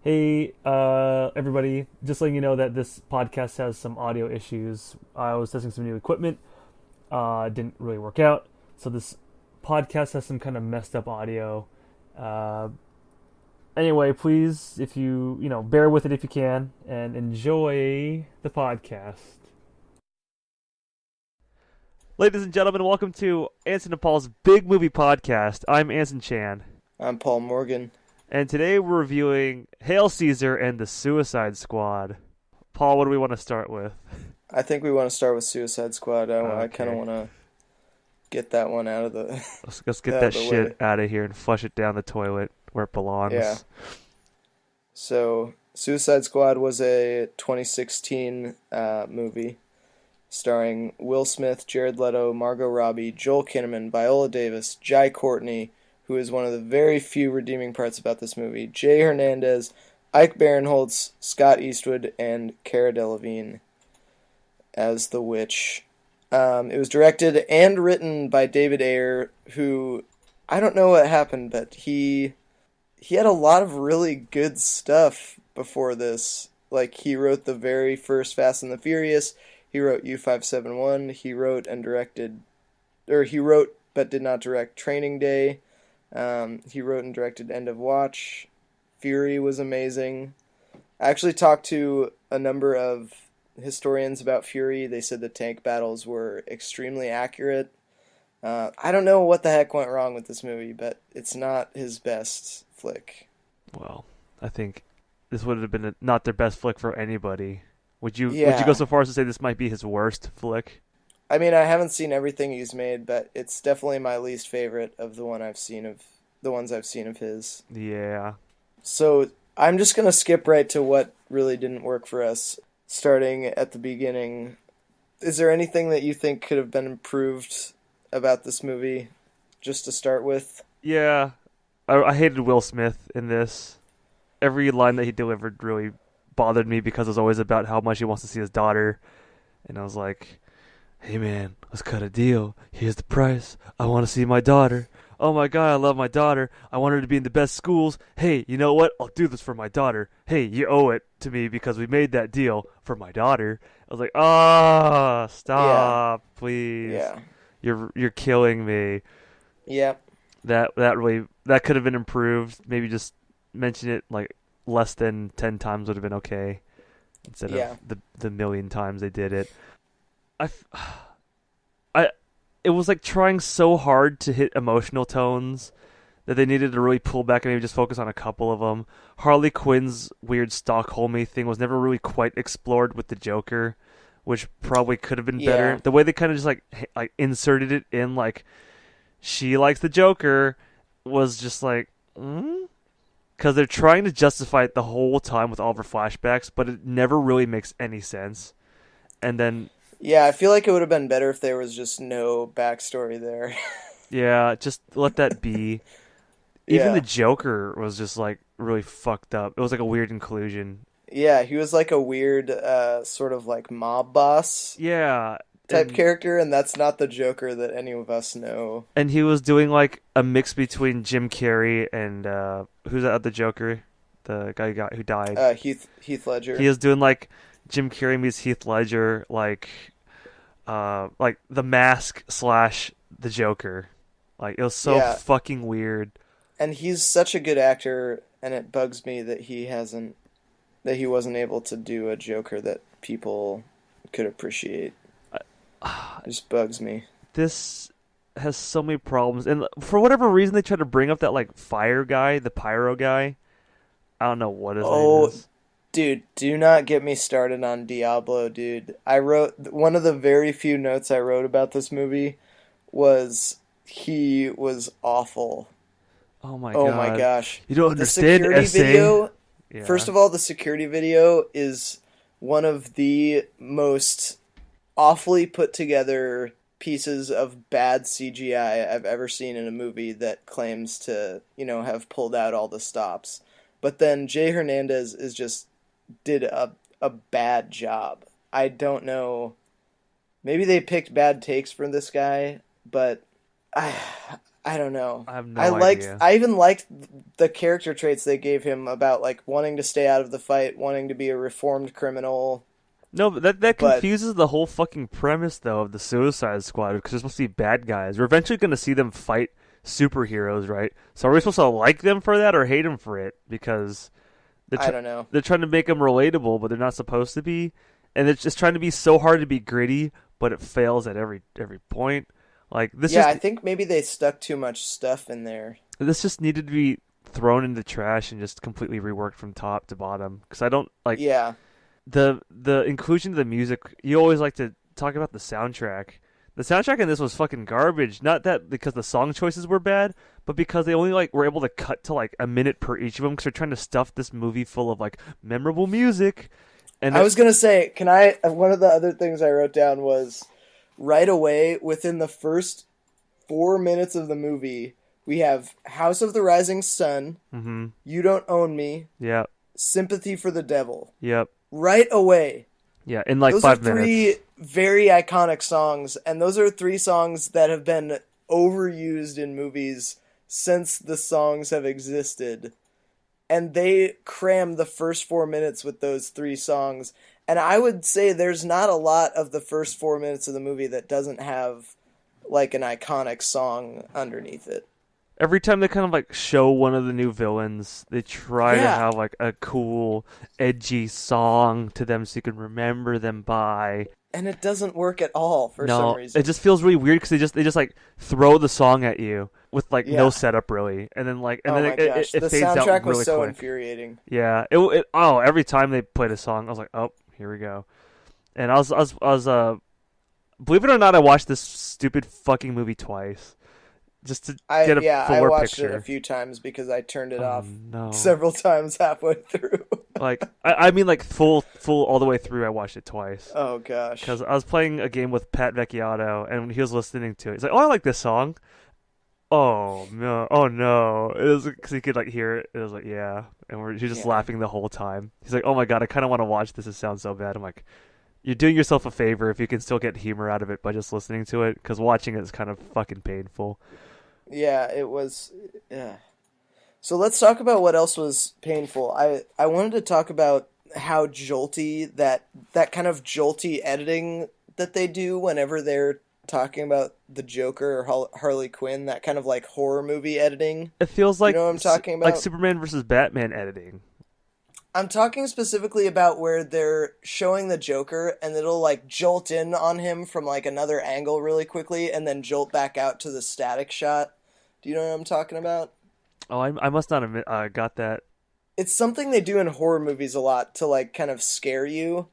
Hey, everybody, just letting you know that this podcast has some audio issues. I was testing some new equipment, didn't really work out. So this podcast has some kind of messed up audio. Uh, anyway, please, if bear with it if you can and enjoy the podcast. Ladies and gentlemen, welcome to Anson and Paul's Big Movie Podcast. I'm Anson Chan. I'm Paul Morgan. And today we're reviewing Hail Caesar and the Suicide Squad. Paul, what do we want to start with? I think we want to start with Suicide Squad. I kind of Okay. want to get that one out of the Let's get out that of the way. shit out of here and flush it down the toilet where it Yeah. belongs. So Suicide Squad was a 2016 movie starring Will Smith, Jared Leto, Margot Robbie, Joel Kinnaman, Viola Davis, Jai Courtney, who is one of the very few redeeming parts about this movie, Jay Hernandez, Ike Barinholtz, Scott Eastwood, and Cara Delevingne as the witch. It was directed and written by David Ayer, who I don't know what happened, but he had a lot of really good stuff before this. Like he wrote the very first Fast and the Furious. He wrote U571. He wrote and directed, or he wrote but did not direct Training Day. He wrote and directed End of Watch. Fury was amazing. I actually talked to a number of historians about Fury. They said the tank battles were extremely accurate. I don't know what the heck went wrong with this movie, but it's not his best flick. Well, I think this would have been not their best flick for anybody. Would you go Yeah. so far as to say this might be his worst flick? I mean, I haven't seen everything he's made, but it's definitely my least favorite of the ones I've seen of his. Yeah. So I'm just gonna skip right to what really didn't work for us, starting at the beginning. Is there anything that you think could have been improved about this movie, just to start with? Yeah. I hated Will Smith in this. Every line that he delivered really bothered me because it was always about how much he wants to see his daughter. And I was like, hey man, let's cut a deal. Here's the price. I want to see my daughter. Oh my god, I love my daughter. I want her to be in the best schools. Hey, you know what? I'll do this for my daughter. Hey, you owe it to me because we made that deal for my daughter. I was like, ah, Yeah, stop, please. yeah, You're killing me. yeah, That could have been improved. Maybe just mention it like less than 10 times would have been okay instead of yeah, the million times they did it. I, f- I it was like trying so hard to hit emotional tones that they needed to really pull back and maybe just focus on a couple of them. Harley Quinn's weird Stockholmy thing was never really quite explored with the Joker, which probably could have been better. yeah, The way they kind of just like inserted it in like she likes the Joker was just like because they're trying to justify it the whole time with all of her flashbacks, but it never really makes any sense. And then yeah. I feel like it would have been better if there was just no backstory there. yeah, just let that be. Even the Yeah, Joker was just like really fucked up. It was like a weird inclusion. yeah. He was like a weird, sort of like mob boss Yeah, type and character, and that's not the Joker that any of us know. he was doing like a mix between Jim Carrey and who's that other Joker? The guy who died. Heath He Ledger. was doing like Jim Carrey meets Heath Ledger, like the Mask slash the Joker. Like it was so Yeah, fucking weird. and he's such a good actor, and it bugs me that he wasn't able to do a Joker that people could appreciate. It just bugs me. This has so many problems, and for whatever reason, they try to bring up that like fire guy, the pyro guy. I don't know what his name Oh, is. dude, do not get me started on Diablo, dude. I wrote one of the very few notes I wrote about this movie was he was awful. Oh my Oh my god, gosh. you don't The understand, security essay. video, first Yeah, of all, the security video is one of the most awfully put together pieces of bad CGI I've ever seen in a movie that claims to, have pulled out all the stops. But then Jay Hernandez did a bad job. I don't know. Maybe they picked bad takes from this guy, but I I don't know. I have I no liked. idea. I even liked the character traits they gave him about like wanting to stay out of the fight, wanting to be a reformed criminal. No, but that But confuses the whole fucking premise though of the Suicide Squad because they're supposed to be bad guys. We're eventually going to see them fight superheroes, right? So are we supposed to like them for that or hate them for it? Because I don't know. they're trying to make them relatable, but they're not supposed to be, and it's just trying to be so hard to be gritty, but it fails at every point. Like Yeah, I think maybe they stuck too much stuff in there. this just needed to be thrown in the trash and just completely reworked from top to bottom. Because I don't like Yeah. the inclusion of the music. You always like to talk about the soundtrack. The soundtrack in this was fucking garbage. Not that because the song choices were bad, but because they only like were able to cut to like a minute per each of them because they're trying to stuff this movie full of like memorable music. And I was gonna say, can I? One of the other things I wrote down was right away within the first 4 minutes of the movie, we have House of the Rising Sun, mm-hmm. You Don't Own Me, Yep. Sympathy for the Devil. Yep. Right away. Yeah, in like Those 5 are three minutes. very iconic songs, and those are three songs that have been overused in movies since the songs have existed. And they crammed the first 4 minutes with those three songs. And I would say there's not a lot of the first 4 minutes of the movie that doesn't have like an iconic song underneath it. Every time they kind of like show one of the new villains, they try to Yeah. have like a cool, edgy song to them so you can remember them by. And it doesn't work at all for No, some reason. it just feels really weird because they just like throw the song at you with like Yeah. no setup really, and then like and Oh then my it, gosh, it the fades out soundtrack really was so quick. infuriating. Yeah, every time they played a song, I was like, oh, here we go, and I was believe it or not, I watched this stupid fucking movie twice just to get a I fuller watched picture. it a few times because I turned it Oh off no! several times halfway through. Like I mean like full all the way through. I watched it twice Oh gosh. because I was playing a game with Pat Vecchiato and he was listening to it. He's like, "Oh, I like this song." Oh no! Oh no! It was because he could like hear it. It was like, yeah, and he was just Yeah. laughing the whole time. He's like, "Oh my god, I kind of want to watch this. It sounds so bad." I'm like, "You're doing yourself a favor if you can still get humor out of it by just listening to it, because watching it is kind of fucking painful." Yeah, it was. Yeah. So let's talk about what else was painful. I wanted to talk about how jolty that kind of jolty editing that they do whenever they're talking about the Joker or Harley Quinn, that kind of like horror movie editing. It feels like You know what I'm talking like about? Superman versus Batman editing. I'm talking specifically about where they're showing the Joker and it'll like jolt in on him from like another angle really quickly and then jolt back out to the static shot. Do you know what I'm talking about? Oh, I must not have got that. It's something they do in horror movies a lot to like kind of scare you.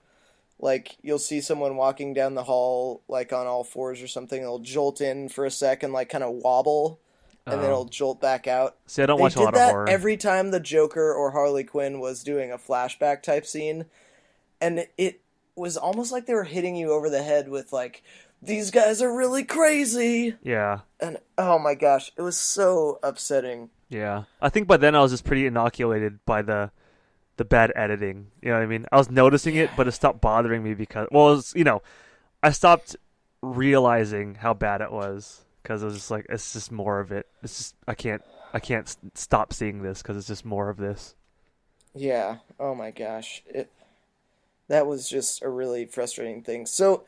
Like you'll see someone walking down the hall like on all fours or something, it'll jolt in for a second, like kind of wobble, and then it'll jolt back out. See, I don't They watch a did lot of that horror. every time the Joker or Harley Quinn was doing a flashback type scene, and it was almost like they were hitting you over the head with like, these guys are really crazy. Yeah, And oh my gosh, it was so upsetting. yeah. I think by then I was just pretty inoculated by the bad editing. You know what I mean? I was noticing it, but it stopped bothering me because, well, it was, I stopped realizing how bad it was because it was just like, it's just more of it. It's just I can't stop seeing this because it's just more of this. Yeah. Oh my gosh. That was just a really frustrating thing. So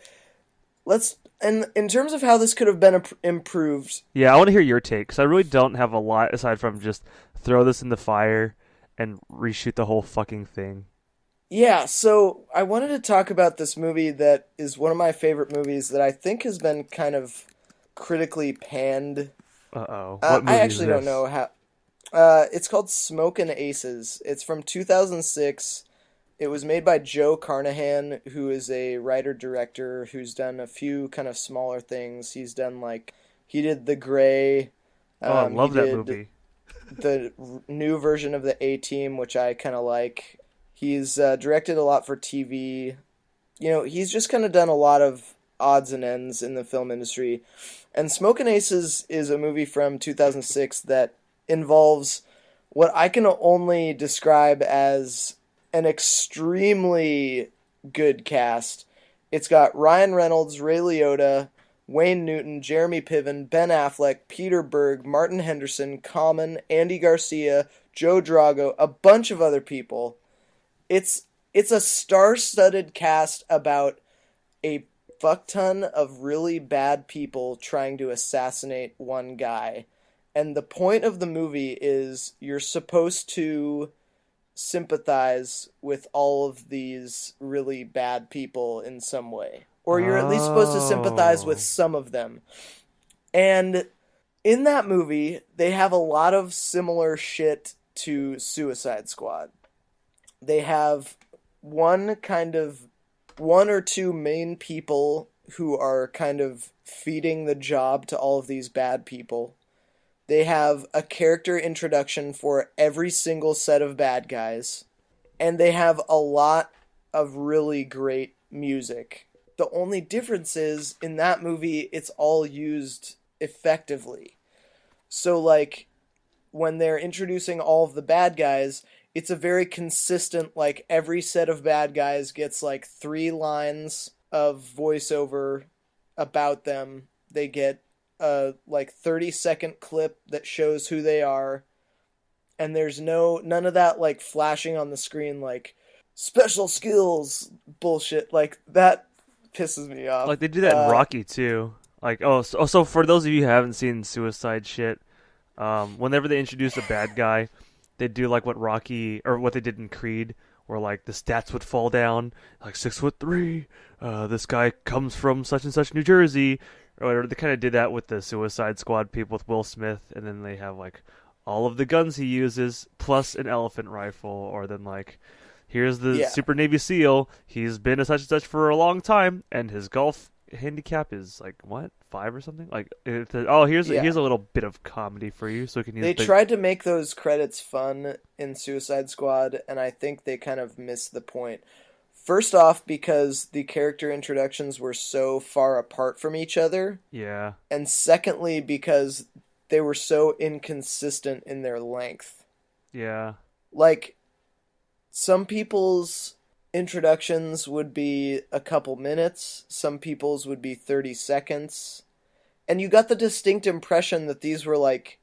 let's, and in terms of how this could have been improved. Yeah, I want to hear your take because I really don't have a lot aside from just throw this in the fire and reshoot the whole fucking thing. Yeah, so I wanted to talk about this movie that is one of my favorite movies that I think has been kind of critically panned. Uh-oh. I What movie is actually don't this? know how. It's called Smokin' Aces. It's from 2006. It was made by Joe Carnahan, who is a writer-director who's done a few kind of smaller things. He's done he did The Gray. Oh, I love he that did movie. the new version of the A-Team, which I kind of like. He's directed a lot for TV. He's just kind of done a lot of odds and ends in the film industry. And Smokin' Aces is a movie from 2006 that involves what I can only describe as an extremely good cast. It's got Ryan Reynolds, Ray Liotta, Wayne Newton, Jeremy Piven, Ben Affleck, Peter Berg, Martin Henderson, Common, Andy Garcia, Joe Drago, a bunch of other people. It's a star-studded cast about a fuck ton of really bad people trying to assassinate one guy. And the point of the movie is you're supposed to sympathize with all of these really bad people in some way. Or you're at least supposed to sympathize with Oh. some of them. And in that movie, they have a lot of similar shit to Suicide Squad. They have one or two main people who are kind of feeding the job to all of these bad people. They have a character introduction for every single set of bad guys. And they have a lot of really great music. The only difference is in that movie, it's all used effectively. So, like, when they're introducing all of the bad guys, it's a very consistent, like, every set of bad guys gets, like, 3 lines of voiceover about them. They get a, like, 30-second clip that shows who they are. And there's none of that, like, flashing on the screen, like, special skills bullshit. Like, that pisses me off. Like they do that in Rocky too. Like so for those of you who haven't seen Suicide shit, whenever they introduce a bad guy, they do like what Rocky or what they did in Creed, where like the stats would fall down, like 6'3". This guy comes from such and such New Jersey, or whatever. They kind of did that with the Suicide Squad people with Will Smith, and then they have like all of the guns he uses plus an elephant rifle, or then like here's the Yeah. Super Navy SEAL. He's been a such and such for a long time, and his golf handicap is like what 5 or something. Like here's Yeah. here's a little bit of comedy for you, so we can use. They tried to make those credits fun in Suicide Squad, and I think they kind of missed the point. First off, because the character introductions were so far apart from each other, Yeah. and secondly, because they were so inconsistent in their length. Yeah. Like, some people's introductions would be a couple minutes, some people's would be 30 seconds, and you got the distinct impression that these were like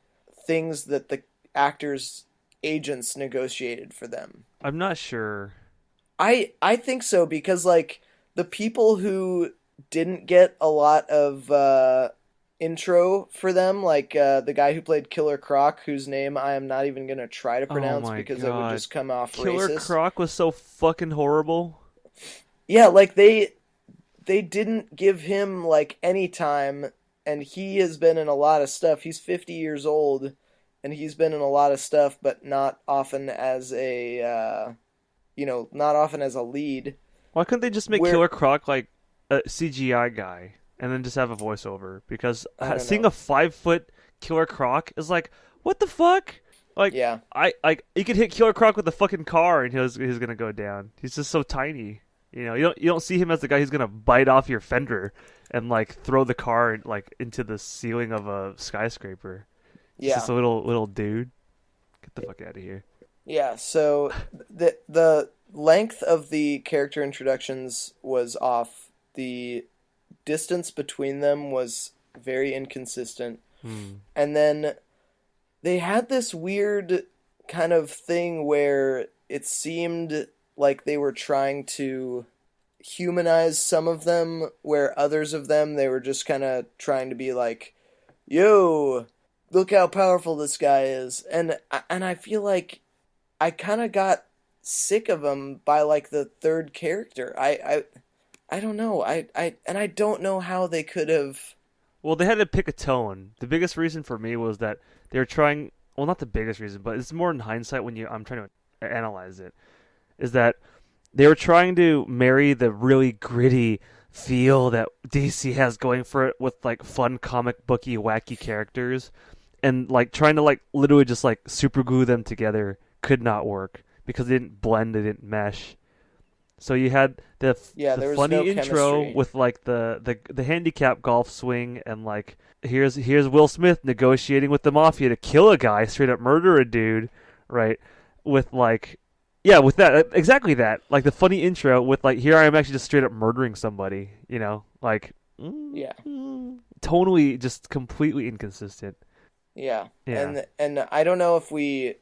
things that the actors' agents negotiated for them. I'm not sure. I think so, because like the people who didn't get a lot of intro for them, like the guy who played Killer Croc, whose name I am not even gonna try to pronounce my because it would God. just come off Killer racist. Croc was so fucking horrible. Yeah, like they didn't give him like any time, and he has been in a lot of stuff. He's 50 years old, and he's been in a lot of stuff, but not often as a not often as a lead. Why couldn't they just make Where- Killer Croc like a CGI guy and then just have a voiceover? Because I don't seeing know. a 5-foot Killer Croc is like, what the fuck? Like, Yeah. I like you could hit Killer Croc with a fucking car and he's gonna go down. He's just so tiny. You don't see him as the guy who's gonna bite off your fender and like throw the car like into the ceiling of a skyscraper. He's Yeah. just a little dude. Get the fuck out of here. Yeah, so the length of the character introductions was off. The distance between them was very inconsistent. And then they had this weird kind of thing where it seemed like they were trying to humanize some of them, where others of them they were just kind of trying to be like, yo, look how powerful this guy is. And I feel like I kind of got sick of him by like the third character. I don't know. I don't know how they could have. Well, they had to pick a tone. The biggest reason for me was that they were trying. Well, not the biggest reason, but it's more in hindsight when I'm trying to analyze it. Is that they were trying to marry the really gritty feel that DC has going for it with like fun comic booky wacky characters, and like trying to like literally just like super glue them together could not work because they didn't blend, they didn't mesh. So you had the There was funny no intro chemistry. with like the handicap golf swing, and like here's Will Smith negotiating with the mafia to kill a guy, straight up murder a dude, right? With like with that exactly that, like the funny intro with like here I am actually just straight up murdering somebody, like Yeah. tonally just completely inconsistent. Yeah. Yeah. And I don't know if we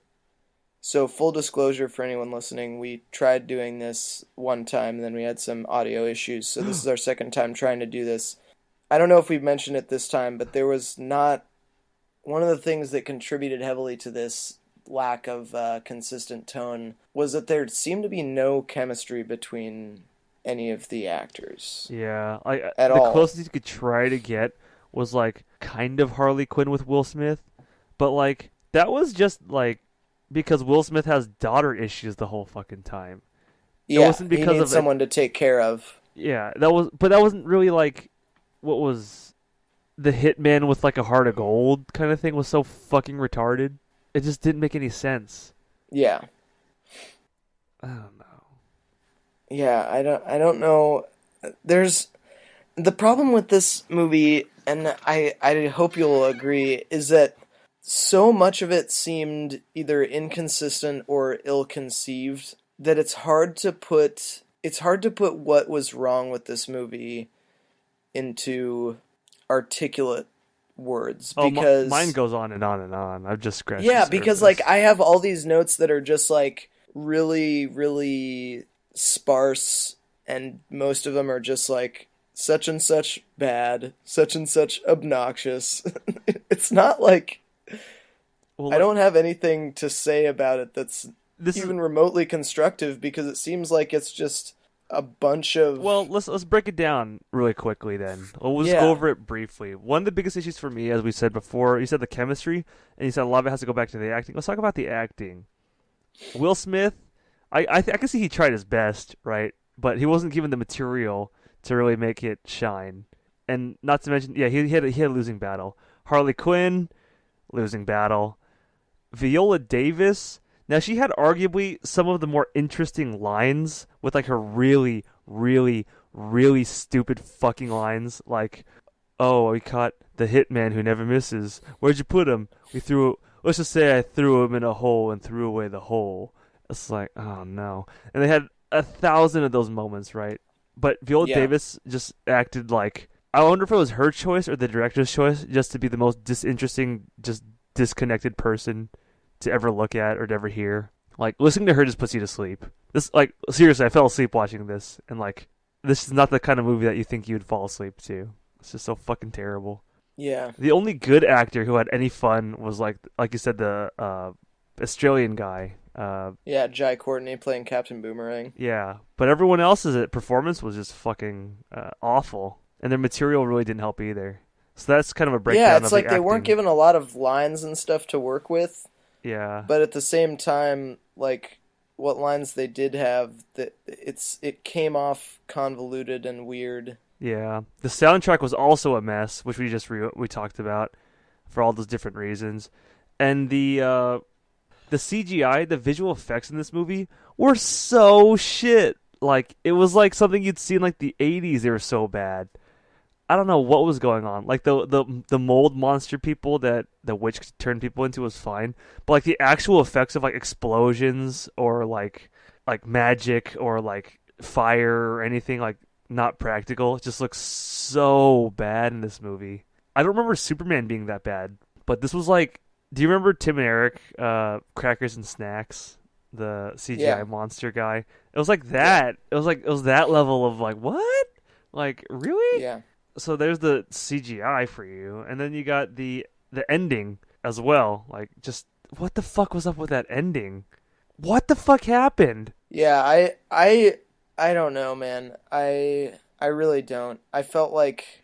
so full disclosure for anyone listening, we tried doing this one time and then we had some audio issues. So this is our second time trying to do this. I don't know if we've mentioned it this time, but there was not one of the things that contributed heavily to this lack of consistent tone was that there seemed to be no chemistry between any of the actors Yeah, like at the all. closest you could try to get was like kind of Harley Quinn with Will Smith, but like that was just like because Will Smith has daughter issues the whole fucking time. It Yeah, wasn't he because needs of it. someone to take care of. Yeah, that wasn't really like what was the hitman with like a heart of gold kind of thing was so fucking retarded. It just didn't make any sense. Yeah. I don't know. Yeah, I don't know. There's the problem with this movie, and I hope you'll agree, is that so much of it seemed either inconsistent or ill-conceived that it's hard to put what was wrong with this movie into articulate words Oh, mine because goes on and on and on. I've just scratched the yeah, because like surface. I have all these notes that are just like really sparse, and most of them are just like such and such bad, such and such obnoxious. It's not like Well, I like, don't have anything to say about it that's this is even remotely constructive because it seems like it's just a bunch well. of Let's break it down really quickly. Then we'll just go yeah, over it briefly. One of the biggest issues for me, as we said before, you said the chemistry, and you said a lot of it has to go back to the acting. Let's talk about the acting. Will Smith, I can see he tried his best, right? But he wasn't given the material to really make it shine. And not to mention, yeah, he had a losing battle. Harley Quinn, losing battle. Viola Davis. Now she had arguably some of the more interesting lines with like her really stupid fucking lines like, "Oh, we caught the hitman who never misses. Where'd you put him? We threw. Let's just say I threw him in a hole and threw away the hole." It's like, oh no. And they had 1,000 of those moments, right? But Viola yeah, Davis just acted like I wonder if it was her choice or the director's choice just to be the most disinteresting, just disconnected person to ever look at or to ever hear. Like listening to her just puts you to sleep. This like seriously, I fell asleep watching this, and like this is not the kind of movie that you think you'd fall asleep to. It's just so fucking terrible. yeah, The only good actor who had any fun was like you said, the Australian guy. yeah. Jai Courtney playing Captain Boomerang. Yeah, but everyone else's performance was just fucking awful, and their material really didn't help either. So that's kind of a Yeah, breakdown it's of the like they weren't acting. given a lot of lines and stuff to work with, Yeah, but at the same time, like what lines they did have, that it came off convoluted and weird. yeah. The soundtrack was also a mess, which we talked about for all those different reasons, and the CGI, the visual effects in this movie were so shit. Like it was like something you'd see in like the '80s. They were so bad. I don't know what was going on. Like the mold monster people that the witch turned people into was fine, but like the actual effects of like explosions or like magic or like fire or anything like not practical, it just looks so bad in this movie. I don't remember Superman being that bad, but this was like. Do you remember Tim and Eric, Crackers and Snacks, the CGI Yeah, monster guy? It was like yeah, that. It was that level of like what? Like really? yeah. So there's the CGI for you, and then you got the ending as well. Like, just what the fuck was up with that ending? What the fuck happened? Yeah, I don't know, man. I really don't. I felt like,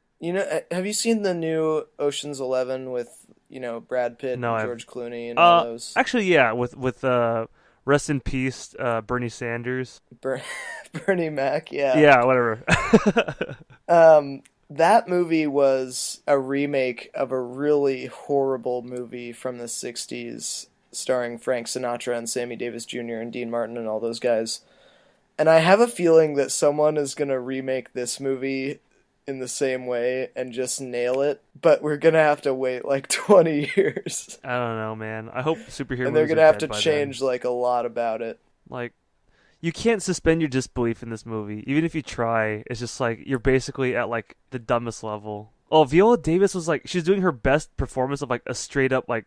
have you seen the new Ocean's 11 with, Brad Pitt No, and I've George Clooney and all those actually yeah, with rest in peace, Bernie Sanders. Ber- Bernie Mac, yeah. Yeah, whatever. That movie was a remake of a really horrible movie from the 60s starring Frank Sinatra and Sammy Davis Jr. and Dean Martin and all those guys. And I have a feeling that someone is going to remake this movie in the same way and just nail it, but we're going to have to wait like 20 years. I don't know, man. I hope superhero And they're movies going are to have dead to by then. change like a lot about it. Like you can't suspend your disbelief in this movie. Even if you try, it's just like you're basically at like the dumbest level. Oh, Viola Davis was like she's doing her best performance of like a straight up like,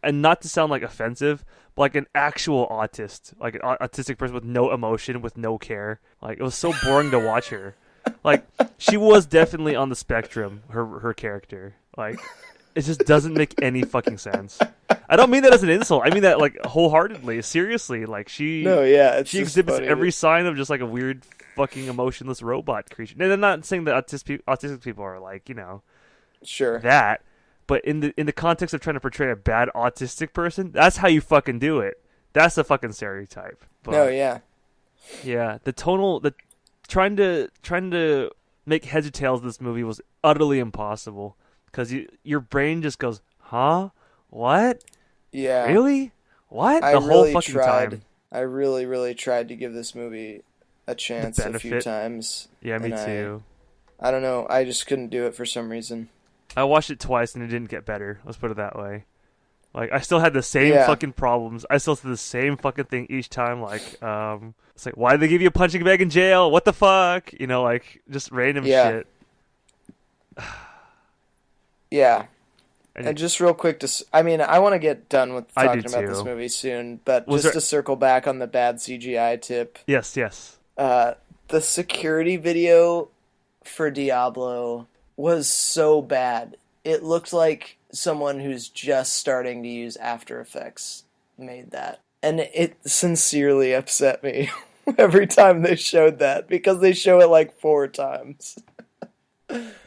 and not to sound like offensive, but like an actual autist, like an autistic person with no emotion, with no care. Like it was so boring to watch her. Like she was definitely on the spectrum. Her character, like it just doesn't make any fucking sense. I don't mean that as an insult. I mean that like wholeheartedly, seriously. Like No, yeah, it's she just exhibits funny every sign of just like a weird fucking emotionless robot creature. And I'm not saying that autistic people are like sure. that, but in the context of trying to portray a bad autistic person, that's how you fucking do it. That's the fucking stereotype. But, No, yeah. yeah, the trying to make heads or tails of this movie was utterly impossible because your brain just goes, huh, what, Yeah. really, what, I the whole really fucking tried. time. I really, really tried to give this movie a chance a few benefit. times. Yeah, me and too. I don't know. I just couldn't do it for some reason. I watched it twice and it didn't get better. Let's put it that way. Like I still had the same Yeah. fucking problems. I still did the same fucking thing each time. Like, it's like, why did they give you a punching bag in jail? What the fuck? Like just random Yeah. shit. Yeah. And And just real quick, I mean, I want to get done with I do talking about this too. movie soon, but Was just there- to circle back on the bad CGI tip, yes. the security video for Diablo was so bad. It looked like someone who's just starting to use After Effects made that. And it sincerely upset me every time they showed that, because they show it like 4 times.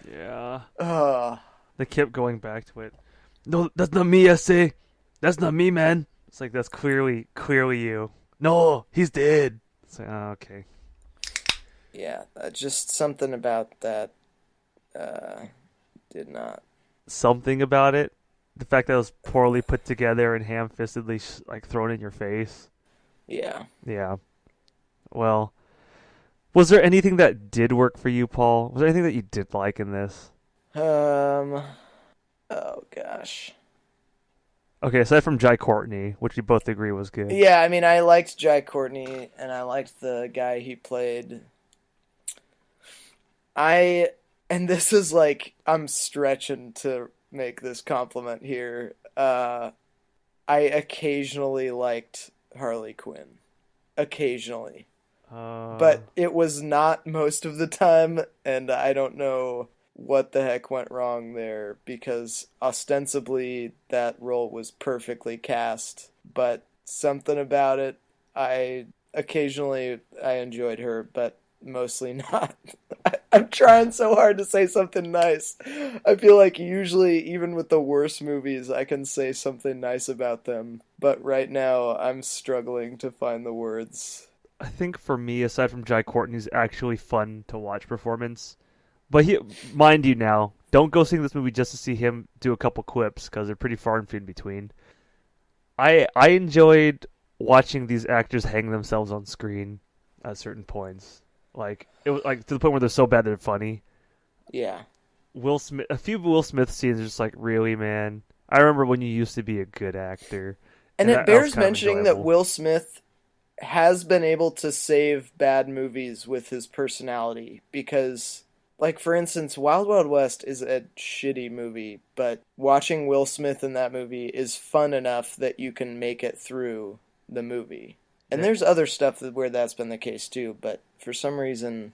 Yeah. Ugh. They kept going back to it. No, that's not me, I say. That's not me, man. It's like, that's clearly you. No, he's dead. It's like, oh, okay. Yeah, just something about that did not. Something about it. The fact that it was poorly put together and ham-fistedly like thrown in your face. Yeah. Yeah. Well, was there anything that did work for you, Paul? Was there anything that you did like in this? Oh gosh. Okay, aside from Jai Courtney, which we both agree was good. Yeah, I mean, I liked Jai Courtney, and I liked the guy he played. And this is like, I'm stretching to make this compliment here. I occasionally liked Harley Quinn. Occasionally. But it was not most of the time, and I don't know what the heck went wrong there, because ostensibly that role was perfectly cast, but something about it, occasionally I enjoyed her, but mostly not. I'm trying so hard to say something nice. I feel like usually, even with the worst movies, I can say something nice about them, but right now I'm struggling to find the words. I think for me, aside from Jai Courtney's actually fun to watch performance, but mind you now, don't go seeing this movie just to see him do a couple quips, because they're pretty far and few in between. I enjoyed watching these actors hang themselves on screen at certain points. Like it was like to the point where they're so bad they're funny. Yeah. Will Smith, a few Will Smith scenes are just like, really, man. I remember when you used to be a good actor. And that it bears was kind of mentioning that enjoyable. Will Smith has been able to save bad movies with his personality, because, like, for instance, Wild Wild West is a shitty movie, but watching Will Smith in that movie is fun enough that you can make it through the movie. And Yeah. there's other stuff where that's been the case too, but for some reason,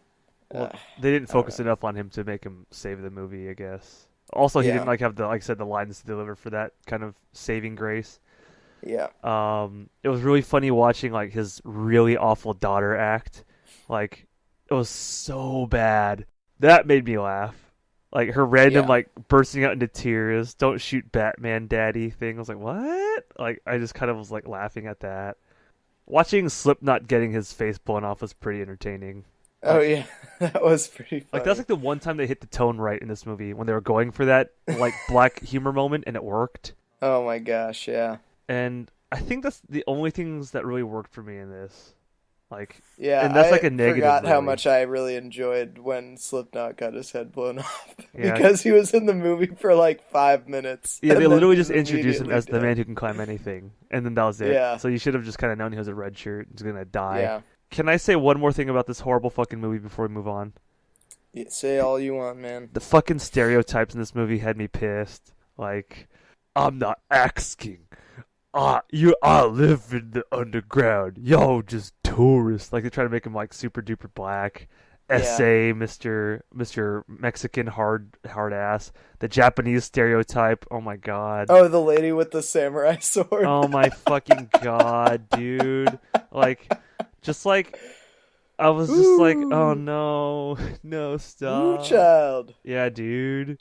Well, they didn't focus enough on him to make him save the movie, I guess. Also, he Yeah. didn't have like I said, the lines to deliver for that kind of saving grace. yeah. It was really funny watching like his really awful daughter act. Like it was so bad. That made me laugh. Like her random Yeah. like bursting out into tears, "Don't shoot Batman, Daddy" thing. I was like, what? Like I just kind of was like laughing at that. Watching Slipknot getting his face blown off was pretty entertaining. Oh yeah, that was pretty funny. Like that's like the one time they hit the tone right in this movie, when they were going for that like black humor moment, and it worked. Oh my gosh, yeah. And I think that's the only things that really worked for me in this. Like, Yeah, and that's I like a negative. forgot how really. much I really enjoyed when Slipknot got his head blown off, Yeah. because he was in the movie for like 5 minutes. Yeah, and they then literally he just was introduced him immediately as the dead. man who can climb anything, and then that was it. Yeah. So you should have just kind of known he was a red shirt, and was gonna die. Yeah, Can I say one more thing about this horrible fucking movie before we move on? Yeah, say all you want, man. The fucking stereotypes in this movie had me pissed. Like, I'm not asking. I live in the underground. Yo, just tourists. Like they try to make him like super duper black. Yeah. Mister Mexican hard ass. The Japanese stereotype. Oh my god. Oh, the lady with the samurai sword. Oh my fucking god, dude. Like, just like I was just like, oh Ooh. no, no, Ooh, stop. child. Yeah, dude.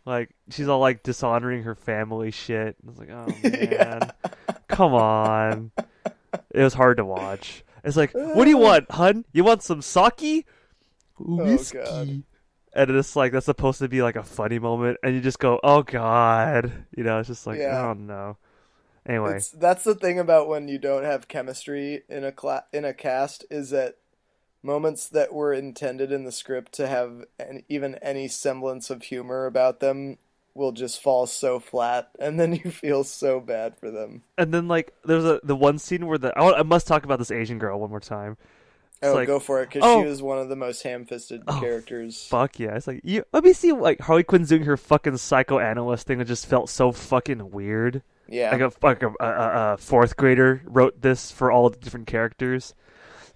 Like she's all like dishonoring her family shit. I was like, oh Yeah. man, come on. It was hard to watch. It's like, what do you want, hun? You want some sake? Oh god. Whiskey. And it's like that's supposed to be like a funny moment, and you just go, oh god. It's just like, Yeah. oh no. Anyway, That's the thing about when you don't have chemistry in a cast is that moments that were intended in the script to have even any semblance of humor about them will just fall so flat, and then you feel so bad for them. and then like there's the one scene where I must talk about this Asian girl one more time. It's Oh, like, go for it, because she oh, was one of the most ham-fisted characters. fuck yeah. It's like, let me see, like, Harley Quinn's doing her fucking psychoanalyst thing that just felt so fucking weird. Yeah. Like a fourth grader wrote this for all the different characters.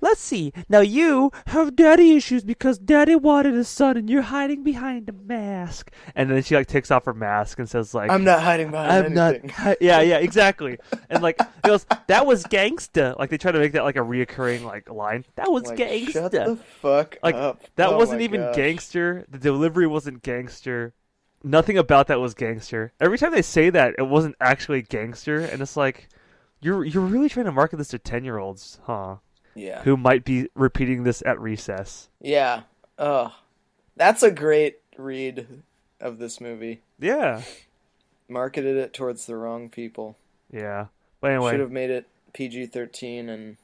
Let's see. Now you have daddy issues because daddy wanted a son and you're hiding behind a mask. And then she like takes off her mask and says like, I'm not hiding behind I'm anything. not. Yeah, yeah, exactly. And like, it goes, that was gangsta. Like they try to make that like a reoccurring like line. That was Like, gangsta. shut the fuck Like up. that Oh wasn't my even gosh. gangster. The delivery wasn't gangster. Nothing about that was gangster. Every time they say that, it wasn't actually gangster, and it's like, you're really trying to market this to 10-year-olds, huh? Yeah. Who might be repeating this at recess. Yeah. Oh, that's a great read of this movie. Yeah, Marketed it towards the wrong people. yeah. But Should anyway, have made it PG-13 and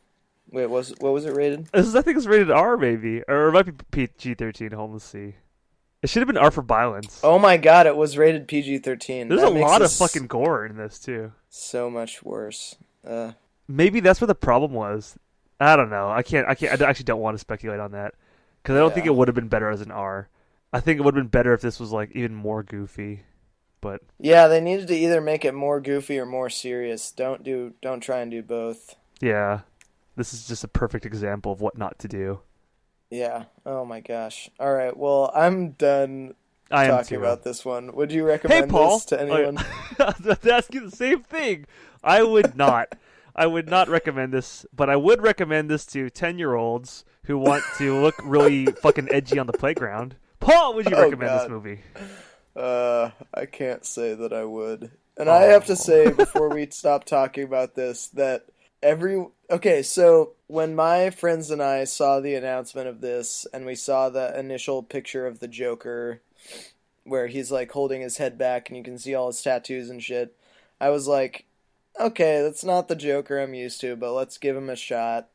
wait, what was it rated? I think it's rated R maybe, or it might be PG-13. Hold on, let's see. It should have been R for violence. Oh my god, it was rated PG-13. There's That a makes lot of this fucking gore in this too. so much worse. Maybe that's what the problem was. I don't know. I can't. I actually don't want to speculate on that because I don't think Yeah. it would have been better as an R. I think it would have been better if this was like even more goofy. But Yeah, they needed to either make it more goofy or more serious. Don't try and do both. yeah, this is just a perfect example of what not to do. Yeah. Oh my gosh. All right. Well, I'm done I am talking too. about this one. Would you Hey, recommend Paul. this to anyone? I was about to ask you the same thing. I would not. I would not recommend this, but I would recommend this to 10-year-olds who want to look really fucking edgy on the playground. Paul, would you Oh, recommend this God. movie? I can't say that I would. And I have to Oh. say before we stop talking about this that okay, so when my friends and I saw the announcement of this and we saw the initial picture of the Joker where he's like holding his head back and you can see all his tattoos and shit, I was like, okay, that's not the Joker I'm used to, but let's give him a shot.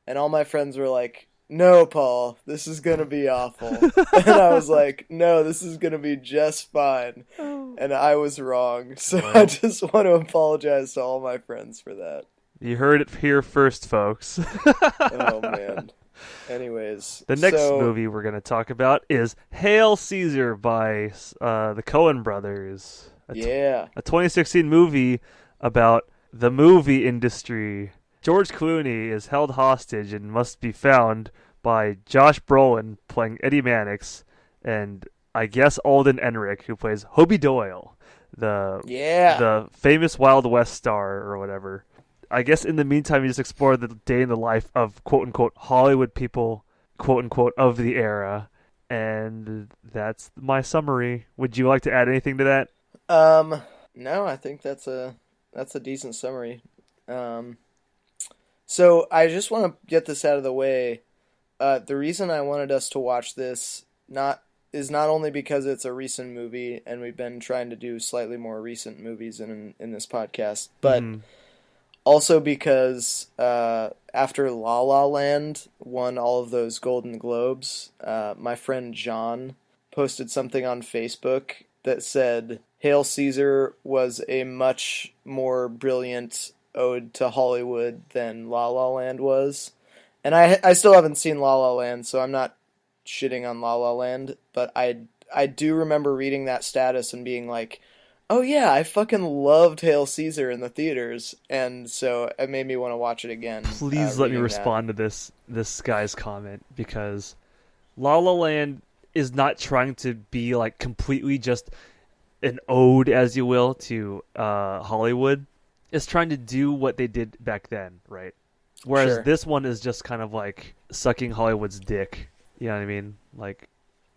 And all my friends were like, no, Paul, this is gonna be awful. And I was like, no, this is gonna be just fine. And I was wrong. So I Well. just want to apologize to all my friends for that. You heard it here first, folks. Oh, man. Anyways. The next so, movie we're going to talk about is Hail Caesar by the Coen brothers. Yeah. A 2016 movie about the movie industry. George Clooney is held hostage and must be found by Josh Brolin playing Eddie Mannix and I guess Alden Ehrenreich who plays Hobie Doyle, Yeah. the famous Wild West star or whatever. I guess in the meantime, you just explore the day in the life of quote unquote Hollywood people, quote unquote, of the era. And that's my summary. Would you like to add anything to that? No, I think that's a decent summary. So I just want to get this out of the way. The reason I wanted us to watch this is not only because it's a recent movie and we've been trying to do slightly more recent movies in this podcast, but also because after La La Land won all of those Golden Globes, my friend John posted something on Facebook that said Hail Caesar was a much more brilliant ode to Hollywood than La La Land was. And I still haven't seen La La Land, so I'm not shitting on La La Land, but I do remember reading that status and being like, "Oh yeah, I fucking loved Hail Caesar in the theaters," and so it made me want to watch it again. Please let me Reading that, respond to this guy's comment, because La La Land is not trying to be like completely just an ode, as you will, to Hollywood. It's trying to do what they did back then, right? Whereas sure. this one is just kind of like sucking Hollywood's dick. You know what I mean? Like,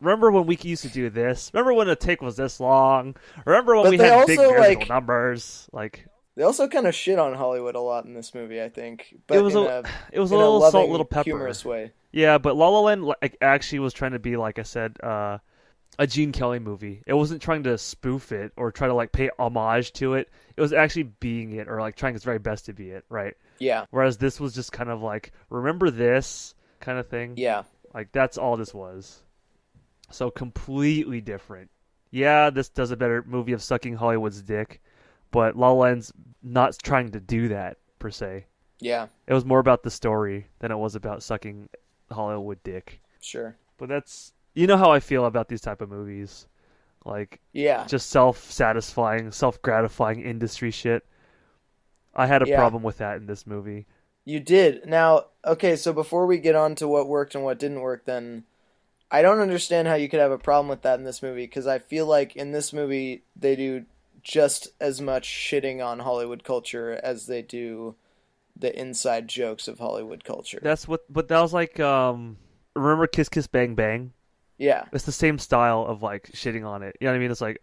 remember when we used to do this? Remember when a take was this long? Remember when But we they had big also musical numbers? Like, they also kind of shit on Hollywood a lot in this movie, I think, it but was a it was a in a little salt, loving, little pepper. humorous way. Yeah, but La La Land like actually was trying to be, like I said, a Gene Kelly movie. It wasn't trying to spoof it or try to like pay homage to it. It was actually being it, or like trying its very best to be it, right? Yeah, Whereas this was just kind of like, remember this kind of thing. yeah, Like, that's all this was. So completely different. Yeah, this does a better movie of sucking Hollywood's dick, but La La Land's not trying to do that per se. yeah, It was more about the story than it was about sucking Hollywood dick. sure. But that's, you know how I feel about these type of movies. Like, Yeah, just self-satisfying, self-gratifying industry shit. I had a yeah. problem with that in this movie. You did. Now, okay, so before we get on to what worked and what didn't work, then I don't understand how you could have a problem with that in this movie, because I feel like in this movie they do just as much shitting on Hollywood culture as they do the inside jokes of Hollywood culture. That's what, but that was like, remember Kiss Kiss Bang Bang? Yeah, It's the same style of like shitting on it. You know what I mean? It's like,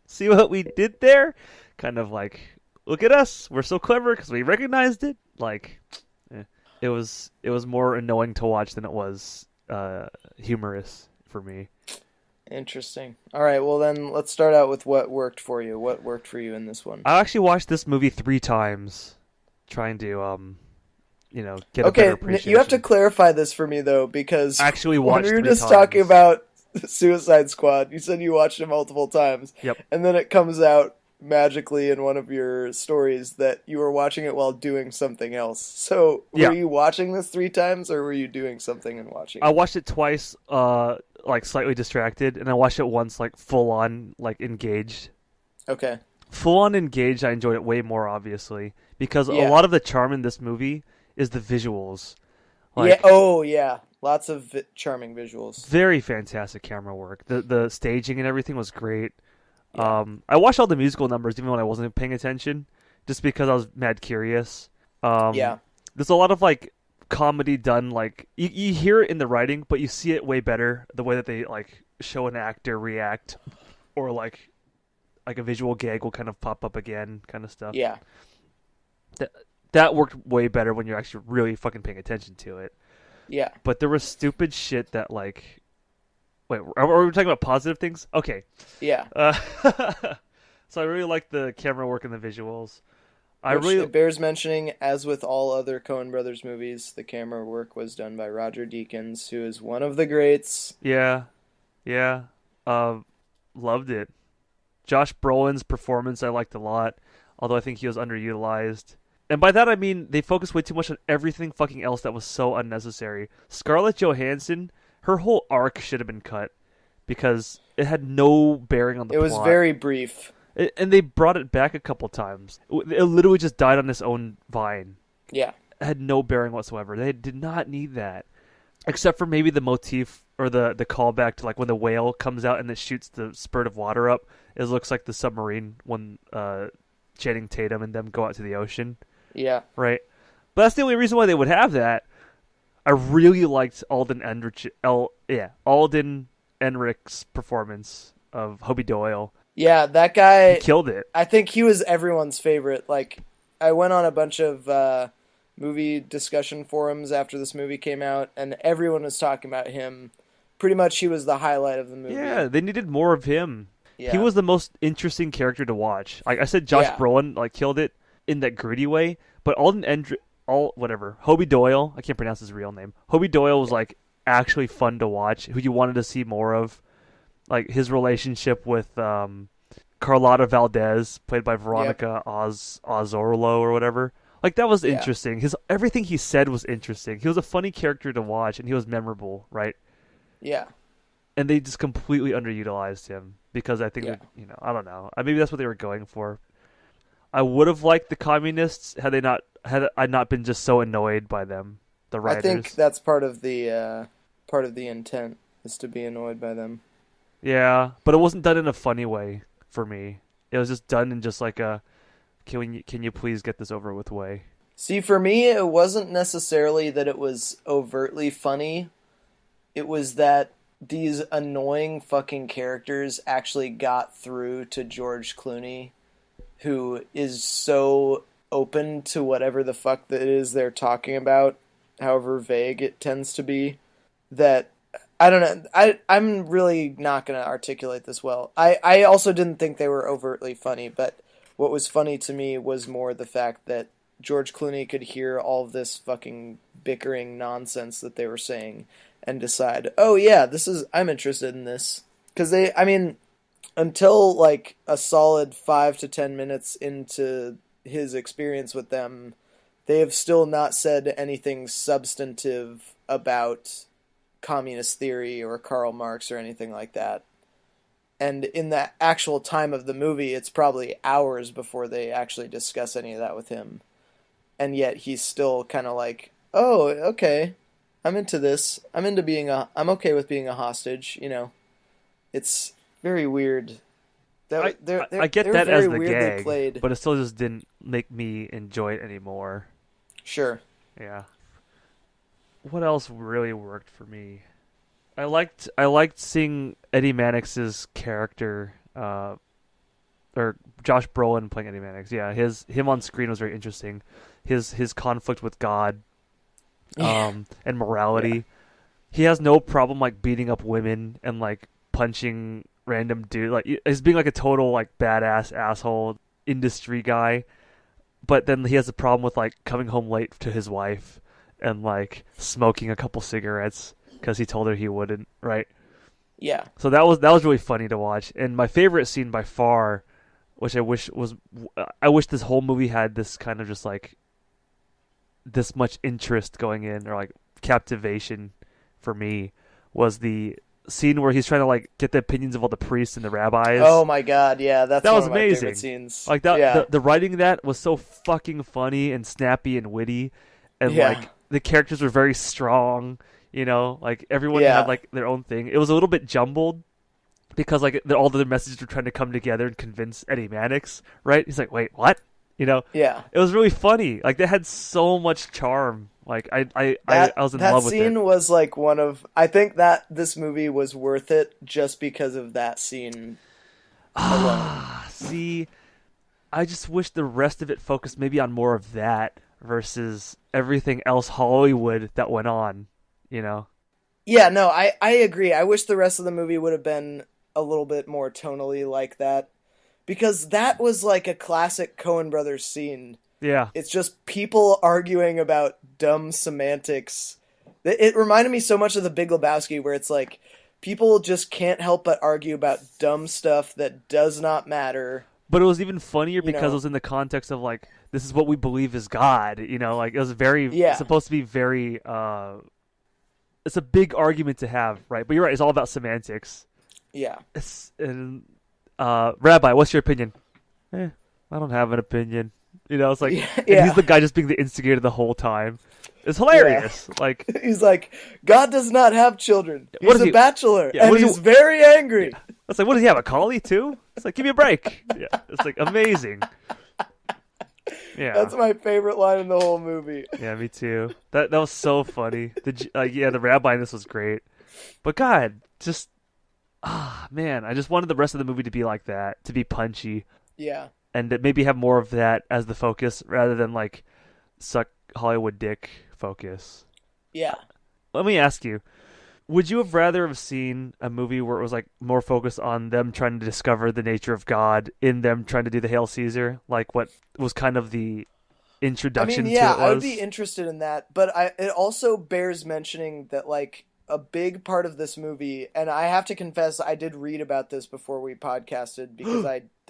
see what we did there? Kind of like, look at us, we're so clever because we recognized it. Like, it was more annoying to watch than it was humorous for me. interesting. All right, well then let's start out with what worked for you. What worked for you in this one? I actually watched this movie 3 times, trying to get a Okay, better appreciation. you have to clarify this for me though, because actually when watch we were 3 just times. talking about Suicide Squad, you said you watched it multiple times, Yep. and then it comes out magically in one of your stories that you were watching it while doing something else. So, Yeah. were you watching this 3 times, or were you doing something and watching I it? watched it twice, like slightly distracted, and I watched it once, like full on, like engaged. Okay. Full on engaged, I enjoyed it way more, obviously, because a Yeah. lot of the charm in this movie is the visuals. Yeah. Like, Oh, yeah. Lots of charming visuals. very fantastic camera work. The staging and everything was great. Yeah. I watched all the musical numbers even when I wasn't paying attention, just because I was mad curious. Yeah. There's a lot of like comedy done, like you hear it in the writing, but you see it way better the way that they like show an actor react, or like a visual gag will kind of pop up again, kind of stuff. Yeah. That worked way better when you're actually really fucking paying attention to it. Yeah. But there was stupid shit that like, wait, are we talking about positive things? Okay. Yeah. So I really like the camera work and the visuals. Which it bears mentioning, as with all other Coen Brothers movies, the camera work was done by Roger Deakins, who is one of the greats. yeah, yeah, loved it. Josh Brolin's performance I liked a lot, although I think he was underutilized. And by that I mean they focused way too much on everything fucking else that was so unnecessary. Scarlett Johansson, her whole arc should have been cut because it had no bearing on the It plot. was very brief. And they brought it back a couple times. It literally just died on its own vine. Yeah. It had no bearing whatsoever. They did not need that, except for maybe the motif or the callback to like when the whale comes out and it shoots the spurt of water up. It looks like the submarine when Channing Tatum and them go out to the ocean. Yeah. Right, but that's the only reason why they would have that. I really liked Alden Ehrenreich's performance of Hobie Doyle. Yeah, that He guy, killed it. I think he was everyone's favorite. Like, I went on a bunch of movie discussion forums after this movie came out, and everyone was talking about him. Pretty much he was the highlight of the movie. Yeah, they needed more of him. Yeah. He was the most interesting character to watch. Like I said, Josh Yeah. Brolin like killed it in that gritty way, but Hobie Doyle, I can't pronounce his real name. Hobie Doyle was like actually fun to watch, who you wanted to see more of. Like his relationship with Carlotta Valdez, played by Veronica Ozzorlo or whatever. Like that was Yeah. interesting. His everything he said was interesting. He was a funny character to watch, and he was memorable, right? Yeah. And they just completely underutilized him because I think Yeah. I don't know. Maybe that's what they were going for. I would have liked the communists had I not been just so annoyed by them, the I think writers. that's part of the intent is to be annoyed by them. Yeah, but it wasn't done in a funny way for me. It was just done in just like a can you please get this over with way. See, for me, it wasn't necessarily that it was overtly funny. It was that these annoying fucking characters actually got through to George Clooney, who is so open to whatever the fuck that it is they're talking about, however vague it tends to be, that I don't know. I'm really not going to articulate this well. I also didn't think they were overtly funny, but what was funny to me was more the fact that George Clooney could hear all of this fucking bickering nonsense that they were saying and decide, oh yeah, I'm interested in this. Because I mean, until like a solid 5 to 10 minutes into his experience with them, they have still not said anything substantive about communist theory or Karl Marx or anything like that. And in the actual time of the movie, it's probably hours before they actually discuss any of that with him. And yet he's still kind of like, "Oh, okay. I'm into this. I'm okay with being a hostage, you know." It's very weird. I get They're that as very the weirdly gag, played. but it still just didn't make me enjoy it anymore. Sure. Yeah. What else really worked for me? I liked seeing Eddie Mannix's character, or Josh Brolin playing Eddie Mannix. Yeah, him on screen was very interesting. His conflict with God, Yeah. and Yeah. morality. He has no problem like beating up women and like punching random dude. Like he's being like a total like badass asshole industry guy. But then he has a problem with like coming home late to his wife and like smoking a couple cigarettes because he told her he wouldn't. Right. Yeah. So that was really funny to watch. And my favorite scene by far, which I wish this whole movie had this kind of just like this much interest going in or like captivation for me, was the scene where he's trying to like get the opinions of all the priests and the rabbis. Oh my god, yeah, that's That one was of my favorite amazing. scenes. Like that, Yeah. the writing of that was so fucking funny and snappy and witty, and Yeah. like the characters were very strong. Like everyone had Yeah. like their own thing. It was a little bit jumbled because like all the messages were trying to come together and convince Eddie Mannix. Right? He's like, wait, what? You know, Yeah. it was really funny. Like they had so much charm. Like I was in That love with it. scene was like one of I think that this movie was worth it just because of that scene alone. See, I just wish the rest of it focused maybe on more of that versus everything else Hollywood that went on. You know? Yeah, no, I agree. I wish the rest of the movie would have been a little bit more tonally like that because that was like a classic Coen Brothers scene. Yeah. It's just people arguing about dumb semantics. It reminded me so much of The Big Lebowski, where it's like people just can't help but argue about dumb stuff that does not matter. But it was even funnier You because it know? was in the context of like this is what we believe is God. Like it was very Yeah, supposed to be very. It's a big argument to have, right? But you're right. It's all about semantics. yeah, And Rabbi, what's your opinion? I don't have an opinion. It's like, yeah, and he's yeah. the guy just being the instigator the whole time. It's Yeah. hilarious. Like, He's like, God does not have children. what He's is a he? bachelor, Yeah, and what is he's he? very angry. It's like, what does he have? A collie too? It's like, give me a break. Yeah, it's like amazing. Yeah, That's my favorite line in the whole movie. yeah, me too. That was so funny. The rabbi in this was great. But God, just man, I just wanted the rest of the movie to be like that, to be punchy, Yeah, and that maybe have more of that as the focus rather than like suck Hollywood dick focus. yeah. Let me ask you, would you have rather have seen a movie where it was like more focused on them trying to discover the nature of God in them trying to do the Hail Caesar, like what was kind of the I introduction mean, to yeah, it I would be was? interested in that, but it also bears mentioning that like a big part of this movie, and I have to confess, I did read about this before we podcasted because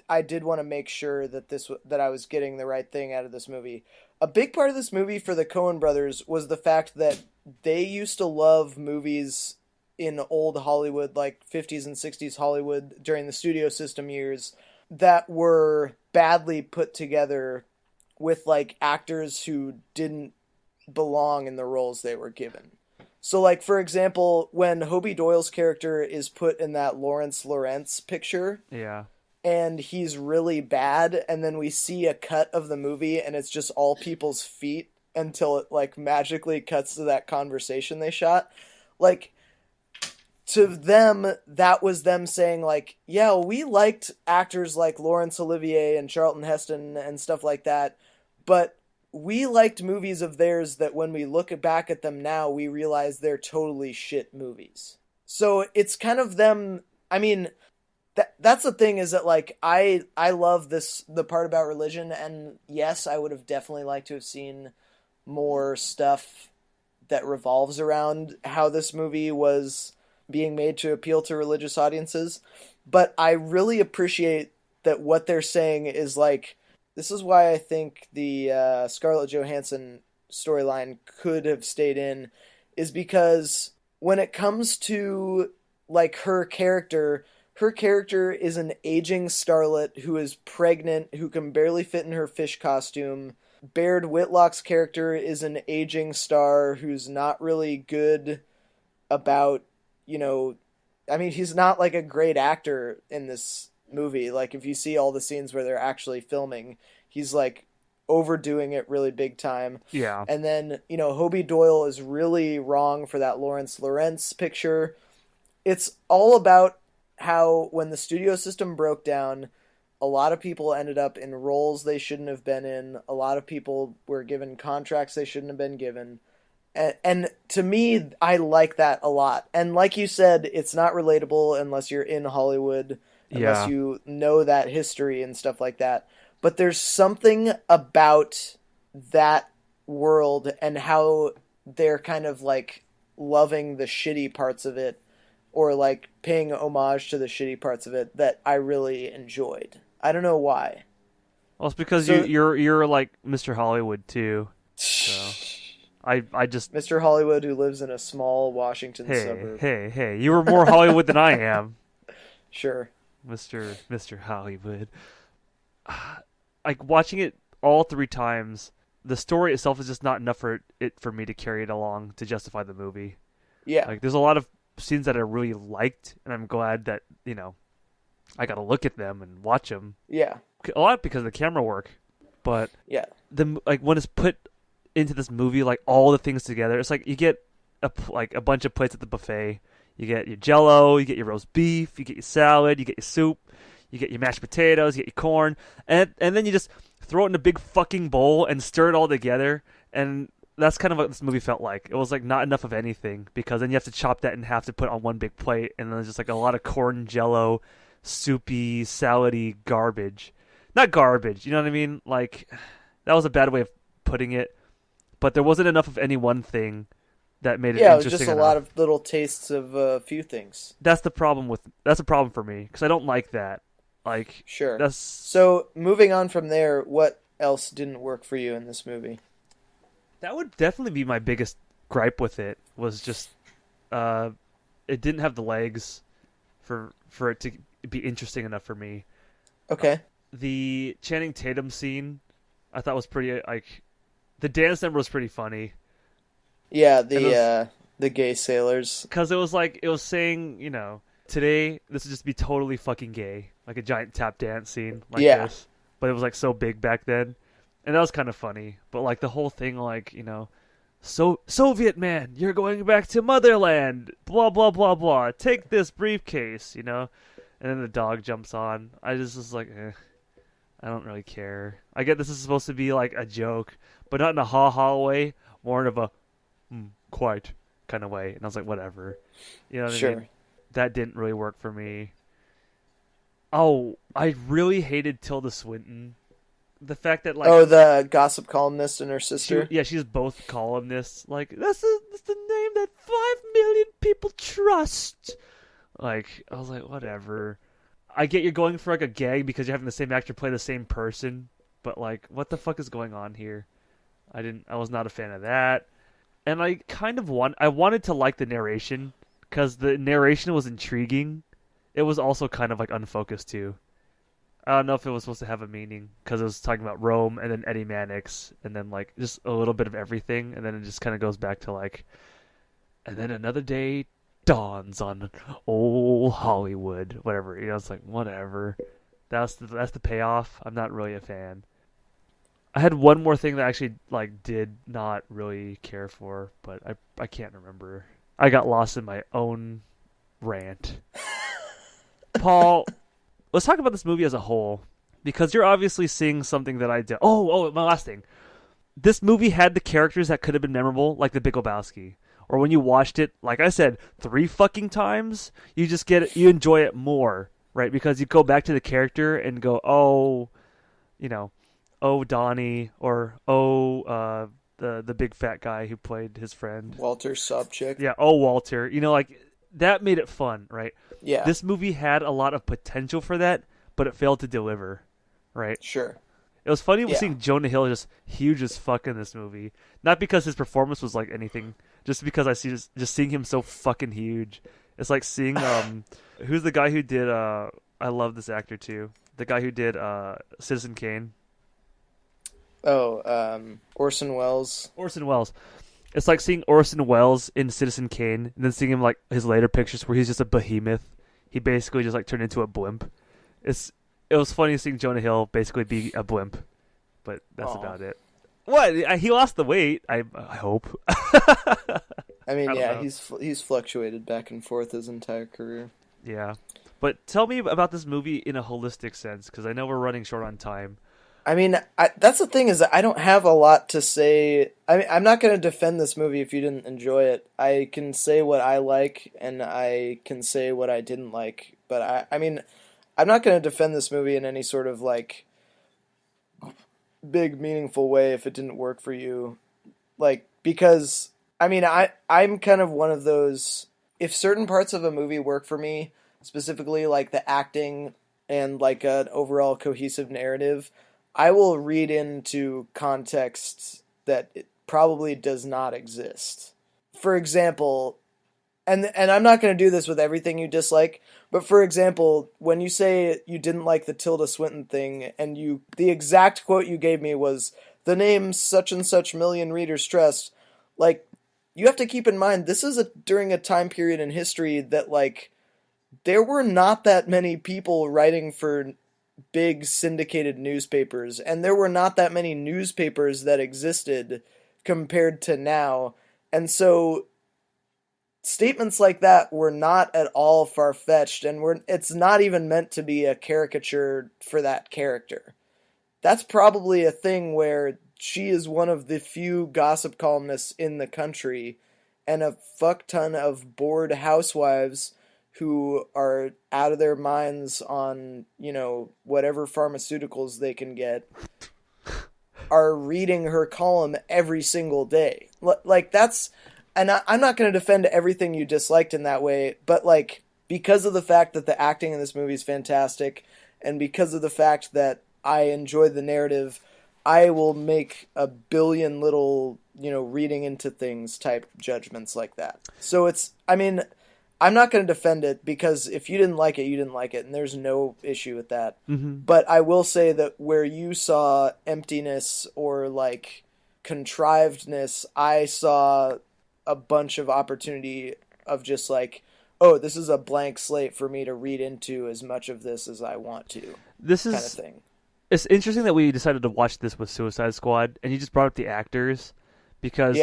I did want to make sure that that I was getting the right thing out of this movie. a big part of this movie for the Coen brothers was the fact that they used to love movies in old Hollywood, like 50s and 60s Hollywood during the studio system years, that were badly put together with like actors who didn't belong in the roles they were given. So, like, for example, when Hobie Doyle's character is put in that Lawrence Lawrence picture, Yeah. and he's really bad, and then we see a cut of the movie, and it's just all people's feet until it, like, magically cuts to that conversation they shot. Like, to them, that was them saying, like, yeah, we liked actors like Laurence Olivier and Charlton Heston and stuff like that, but we liked movies of theirs that when we look back at them now, we realize they're totally shit movies. So it's kind of them. I mean, that's the thing, is that like I love the part about religion, and yes, I would have definitely liked to have seen more stuff that revolves around how this movie was being made to appeal to religious audiences. But I really appreciate that what they're saying is like, this is why I think the Scarlett Johansson storyline could have stayed in, is because when it comes to like her character is an aging starlet who is pregnant, who can barely fit in her fish costume. Baird Whitlock's character is an aging star who's not really good about, I mean, he's not like a great actor in this movie. Like, if you see all the scenes where they're actually filming, he's like overdoing it really big time. Yeah. And then, Hobie Doyle is really wrong for that Lawrence Lawrence picture. It's all about how when the studio system broke down, a lot of people ended up in roles they shouldn't have been in. A lot of people were given contracts they shouldn't have been given. And to me, I like that a lot. And like you said, it's not relatable unless you're in Hollywood, unless you know that history and stuff like that. But there's something about that world and how they're kind of like loving the shitty parts of it, or like paying homage to the shitty parts of it, that I really enjoyed. I don't know why. Well, it's because you're like Mr. Hollywood too. So I just Mr. Hollywood who lives in a small Washington suburb. Hey! You were more Hollywood than I am. Sure, Mr. Hollywood. Like watching it all 3 times, the story itself is just not enough for me to carry it along to justify the movie. Yeah. Like there's a lot of scenes that I really liked, and I'm glad that I got to look at them and watch them. Yeah. A lot because of the camera work, but yeah, when it's put into this movie, like all the things together, it's like you get a bunch of plates at the buffet. You get your Jello, you get your roast beef, you get your salad, you get your soup, you get your mashed potatoes, you get your corn, and then you just throw it in a big fucking bowl and stir it all together. And that's kind of what this movie felt like. It was like not enough of anything, because then you have to chop that in half to put on one big plate, and then there's just like a lot of corn, Jello, soupy, salady garbage. Not garbage, you know what I mean? Like, that was a bad way of putting it, but there wasn't enough of any one thing that made it interesting. Yeah, it was just a lot of little tastes of a few things. That's a problem for me, because I don't like that. Like, sure. So, moving on from there, what else didn't work for you in this movie? That would definitely be my biggest gripe with it, was just it didn't have the legs for it to be interesting enough for me. Okay. The Channing Tatum scene, I thought was pretty, like, the dance number was pretty funny. Yeah, the gay sailors. Because it was saying, today this would just be totally fucking gay, like a giant tap dance scene like this. But it was like so big back then, and that was kind of funny. But like the whole thing, like, so Soviet man, you're going back to motherland, blah blah blah blah. Take this briefcase, and then the dog jumps on. I just was like, I don't really care. I get this is supposed to be like a joke, but not in a ha-ha way, more of a quite kind of way. And I was like, whatever. You know what I mean? That didn't really work for me. Oh, I really hated Tilda Swinton. The fact that, like... Oh, the gossip columnist and her sister? She's both columnists. Like, that's the name that 5 million people trust. Like, I was like, whatever. I get you're going for, like, a gag because you're having the same actor play the same person, but, like, what the fuck is going on here? I was not a fan of that. And I wanted to like the narration because the narration was intriguing. It was also kind of like unfocused too. I don't know if it was supposed to have a meaning because it was talking about Rome and then Eddie Mannix and then like just a little bit of everything, and then it just kind of goes back to like, and then another day dawns on old Hollywood, whatever. It's like whatever. That's the payoff. I'm not really a fan. I had one more thing that I actually like did not really care for, but I can't remember. I got lost in my own rant. Paul, let's talk about this movie as a whole because you're obviously seeing something that I did. My last thing. This movie had the characters that could have been memorable, like the Big Lebowski. Or when you watched it, like I said, 3 fucking times, you just get it, you enjoy it more, right? Because you go back to the character and go, oh, you know, oh Donnie, or the big fat guy who played his friend. Walter Sobchak. Yeah, oh Walter. Like that made it fun, right? Yeah. This movie had a lot of potential for that, but it failed to deliver, right? Sure. It was funny Yeah. seeing Jonah Hill just huge as fuck in this movie. Not because his performance was like anything, just because I see just seeing him so fucking huge. It's like seeing who's the guy who did I love this actor too. The guy who did Citizen Kane. Orson Welles. Orson Welles. It's like seeing Orson Welles in Citizen Kane and then seeing him like his later pictures where he's just a behemoth. He basically just like turned into a blimp. It was funny seeing Jonah Hill basically be a blimp, but that's about it. What? He lost the weight. I hope. I mean, I don't yeah, know. he's fluctuated back and forth his entire career. Yeah, but tell me about this movie in a holistic sense because I know we're running short on time. I mean, that's the thing is that I don't have a lot to say. I mean, I'm not going to defend this movie if you didn't enjoy it. I can say what I like and I can say what I didn't like. But I mean, I'm not going to defend this movie in any sort of like big meaningful way if it didn't work for you. Like, because I mean, I'm kind of one of those, if certain parts of a movie work for me, specifically like the acting and like an overall cohesive narrative, I will read into context that it probably does not exist. For example, and I'm not going to do this with everything you dislike, but for example, when you say you didn't like the Tilda Swinton thing, and the exact quote you gave me was, the name such and such million readers trust, like, you have to keep in mind, this is during a time period in history that, like, there were not that many people writing for big syndicated newspapers, and there were not that many newspapers that existed compared to now. And so statements like that were not at all far-fetched, and it's not even meant to be a caricature for that character. That's probably a thing where she is one of the few gossip columnists in the country, and a fuck ton of bored housewives who are out of their minds on, whatever pharmaceuticals they can get, are reading her column every single day. Like, that's... And I'm not going to defend everything you disliked in that way, but, like, because of the fact that the acting in this movie is fantastic, and because of the fact that I enjoy the narrative, I will make a billion little, reading into things type judgments like that. So I'm not going to defend it, because if you didn't like it, you didn't like it, and there's no issue with that. Mm-hmm. But I will say that where you saw emptiness or, like, contrivedness, I saw a bunch of opportunity of just like, oh, this is a blank slate for me to read into as much of this as I want to. This kind is of thing. It's interesting that we decided to watch this with Suicide Squad, and you just brought up the actors because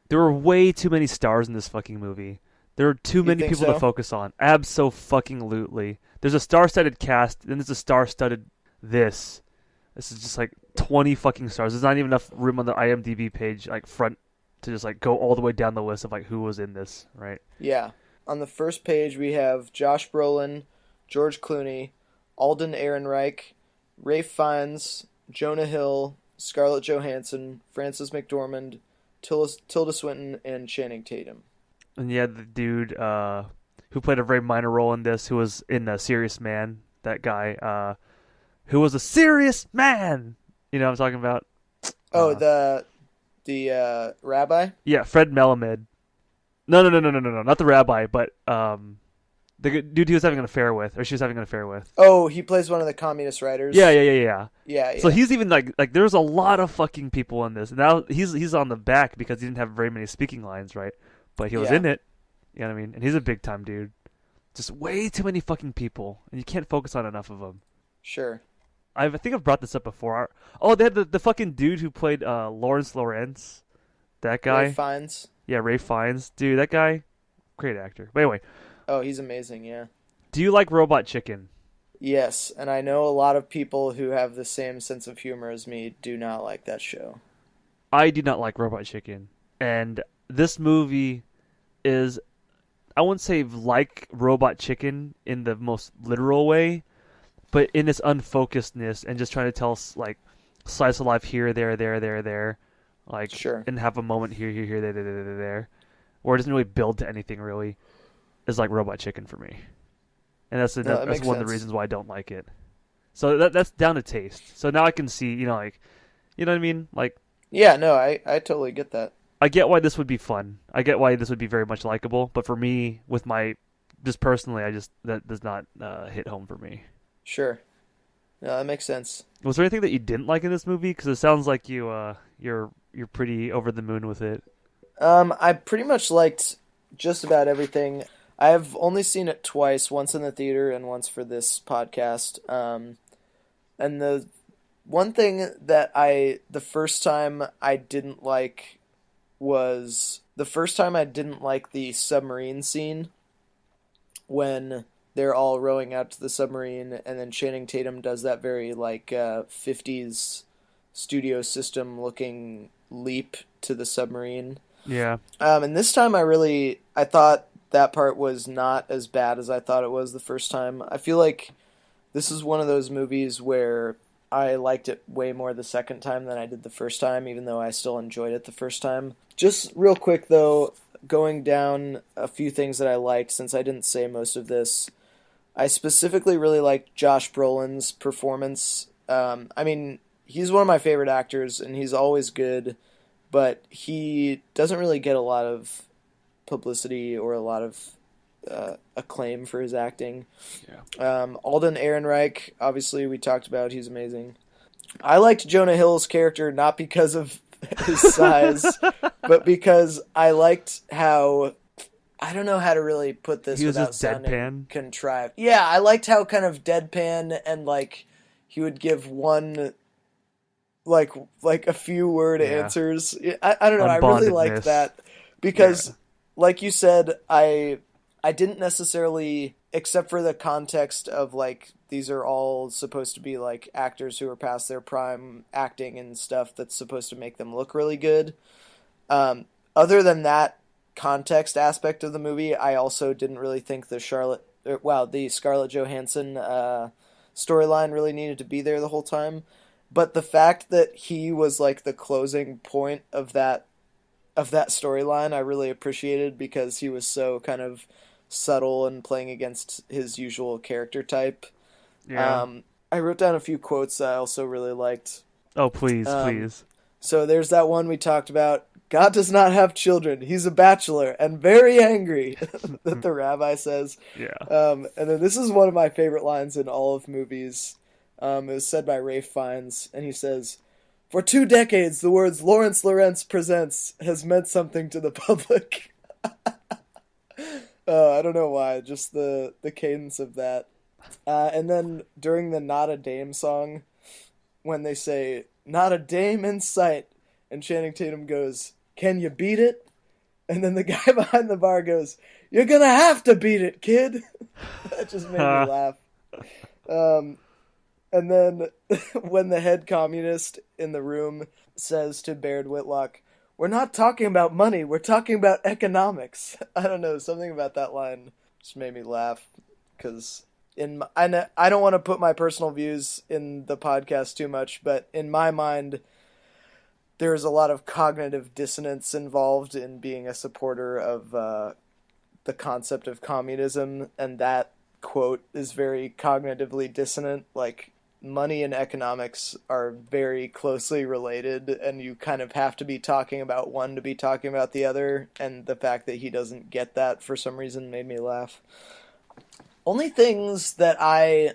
there were way too many stars in this fucking movie. There are too many people to focus on. Abso-fucking-lutely. There's a star-studded cast, then there's a star-studded this. This is just like 20 fucking stars. There's not even enough room on the IMDb page, like front, to just like go all the way down the list of like who was in this, right? Yeah. On the first page we have Josh Brolin, George Clooney, Alden Ehrenreich, Ralph Fiennes, Jonah Hill, Scarlett Johansson, Frances McDormand, Tilda Swinton, and Channing Tatum. And you had the dude who played a very minor role in this, who was in Serious Man. That guy who was a serious man. You know what I'm talking about? The rabbi? Yeah, Fred Melamed. No, not the rabbi, but the dude he was having an affair with, or she was having an affair with. Oh, he plays one of the communist Yeah, writers. yeah, yeah, yeah. Yeah, So yeah. he's even like there's a lot of fucking people in this. Now he's on the back because he didn't have very many speaking lines, right? But he was Yeah, in it. You know what I mean? And he's a big time dude. Just way too many fucking people, and you can't focus on enough of them. sure. I think I've brought this up before. Oh, they had the fucking dude who played Lawrence Lawrence. That Ray guy. Fiennes. Yeah, Ray Fiennes. Dude, that guy, great actor. But anyway, Oh, he's amazing, yeah. do you like Robot Chicken? Yes, and I know a lot of people who have the same sense of humor as me do not like that show. I do not like Robot Chicken. And this movie is, I wouldn't say like Robot Chicken in the most literal way, but in its unfocusedness and just trying to tell like slice of life here, there, like Sure. and have a moment here, there, where it doesn't really build to anything really, is like Robot Chicken for me, and No, that that's makes one of the sense. reasons why I don't like it. So that's down to taste. So now I can see, like, you know what I mean? Like, Yeah, no, I totally get that. I get why this would be fun. I get why this would be very much likable. But for me, with my just personally, that does not hit home for me. Sure. No, that makes sense. Was there anything that you didn't like in this movie? Because it sounds like you're pretty over the moon with it. I pretty much liked just about everything. I've only seen it twice, once in the theater and once for this podcast. And the one thing that the first time I didn't like was the first time I didn't like the submarine scene when they're all rowing out to the submarine, and then Channing Tatum does that very like 50s studio system looking leap to the submarine. Yeah, And this time I thought that part was not as bad as I thought it was the first time. I feel like this is one of those movies where I liked it way more the second time than I did the first time, even though I still enjoyed it the first time. Just real quick though, going down a few things that I liked since I didn't say most of this. I specifically really liked Josh Brolin's performance. I mean, he's one of my favorite actors, and he's always good, but he doesn't really get a lot of publicity or a lot of acclaim for his acting. Alden Ehrenreich, obviously, we talked about. He's amazing. I liked Jonah Hill's character not because of his size, but because I liked how I don't know how to really put this he was without just sounding deadpan. contrived. Yeah, I liked how kind of deadpan and like he would give one like a few word Yeah, answers. I don't know. I really liked unbondedness. that Yeah, because, like you said, I didn't necessarily, except for the context of like these are all supposed to be like actors who are past their prime acting and stuff that's supposed to make them look really good. Other than that context aspect of the movie, I also didn't really think the Scarlett Johansson storyline really needed to be there the whole time. But the fact that he was like the closing point of that storyline, I really appreciated because he was so kind of subtle and playing against his usual character type. yeah. I wrote down a few quotes that I also really liked. Oh, please, Um, please. so there's that one we talked about. God does not have children. He's a bachelor and very angry, that the rabbi says. Yeah. And then this is one of my favorite lines in all of movies. It was said by Rafe Fiennes, and he says, "For 2 decades, the words Lawrence Lawrence presents has meant something to the public." I don't know why, just the cadence of that. And then during the Not a Dame song, when they say, "Not a dame in sight," and Channing Tatum goes, "Can you beat it?" And then the guy behind the bar goes, "You're gonna have to beat it, kid." That just made me laugh. Um, and then when the head communist in the room says to Baird Whitlock, "We're not talking about money, we're talking about economics." I don't know, something about that line just made me laugh because I don't want to put my personal views in the podcast too much, but in my mind, there's a lot of cognitive dissonance involved in being a supporter of the concept of communism, and that quote is very cognitively dissonant. Like, money and economics are very closely related, and you kind of have to be talking about one to be talking about the other, and the fact that he doesn't get that for some reason made me laugh. Only things that I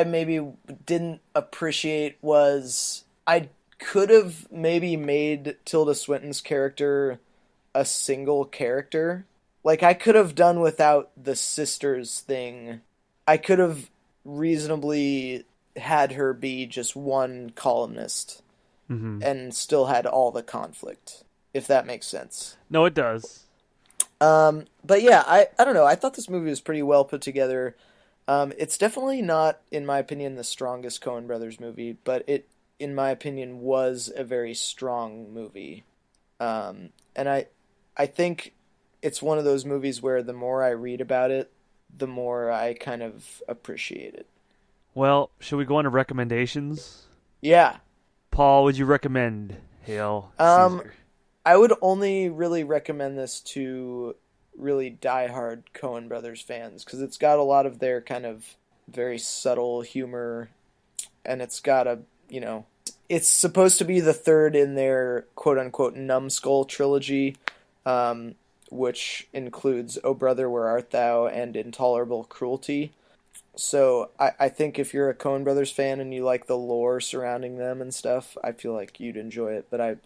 maybe didn't appreciate was I could have maybe made Tilda Swinton's character a single character. Like, I could have done without the sisters thing. I could have reasonably had her be just one columnist Hmm. and still had all the conflict, if that makes sense. No, it does. But yeah, I don't know. I thought this movie was pretty well put together. It's definitely not, in my opinion, the strongest Coen Brothers movie, but it, in my opinion, was a very strong movie. And I think it's one of those movies where the more I read about it, the more I kind of appreciate it. Well, should we go on to recommendations? Yeah. Paul, would you recommend Hail Um, Caesar? I would only really recommend this to really diehard Coen Brothers fans because it's got a lot of their kind of very subtle humor, and it's got it's supposed to be the third in their quote unquote Numbskull trilogy, which includes Oh Brother, Where Art Thou and Intolerable Cruelty. So I think if you're a Coen Brothers fan and you like the lore surrounding them and stuff, I feel like you'd enjoy it. But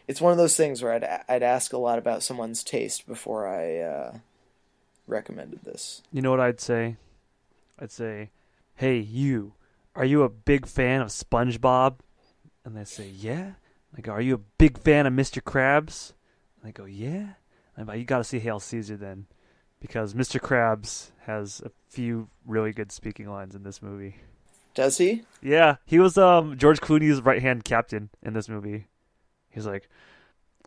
it's one of those things where I'd ask a lot about someone's taste before I recommended this. You know what I'd say? I'd say, hey, you, are you a big fan of SpongeBob? And they say, yeah. I go, are you a big fan of Mr. Krabs? And they go, yeah. I'm like, you got to see Hail Caesar then, because Mr. Krabs has a few really good speaking lines in this movie. Does he? Yeah, he was George Clooney's right-hand captain in this movie. He's like,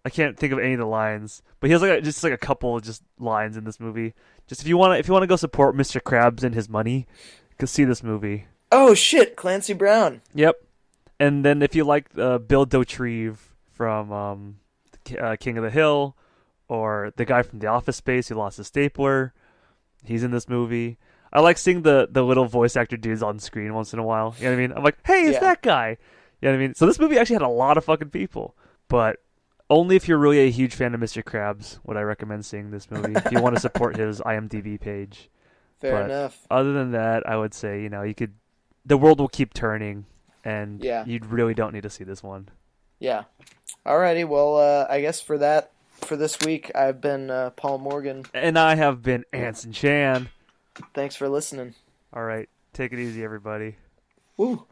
I can't think of any of the lines, but he has just a couple of just lines in this movie. Just if you want to go support Mr. Krabs and his money, go see this movie. Oh shit, Clancy Brown. Yep. And then if you like Bill Dauterive from King of the Hill, or the guy from The Office Space who lost his stapler, he's in this movie. I like seeing the little voice actor dudes on screen once in a while. You know what I mean? I'm like, hey, it's Yeah. that guy. You know what I mean? So this movie actually had a lot of fucking people. But only if you're really a huge fan of Mr. Krabs would I recommend seeing this movie. If you want to support his IMDb page. Fair But enough. other than that, I would say, the world will keep turning, and Yeah. you really don't need to see this one. Yeah. Alrighty, well, I guess for this week, I've been Paul Morgan. And I have been Anson Chan. Thanks for listening. All right, take it easy, everybody. Woo.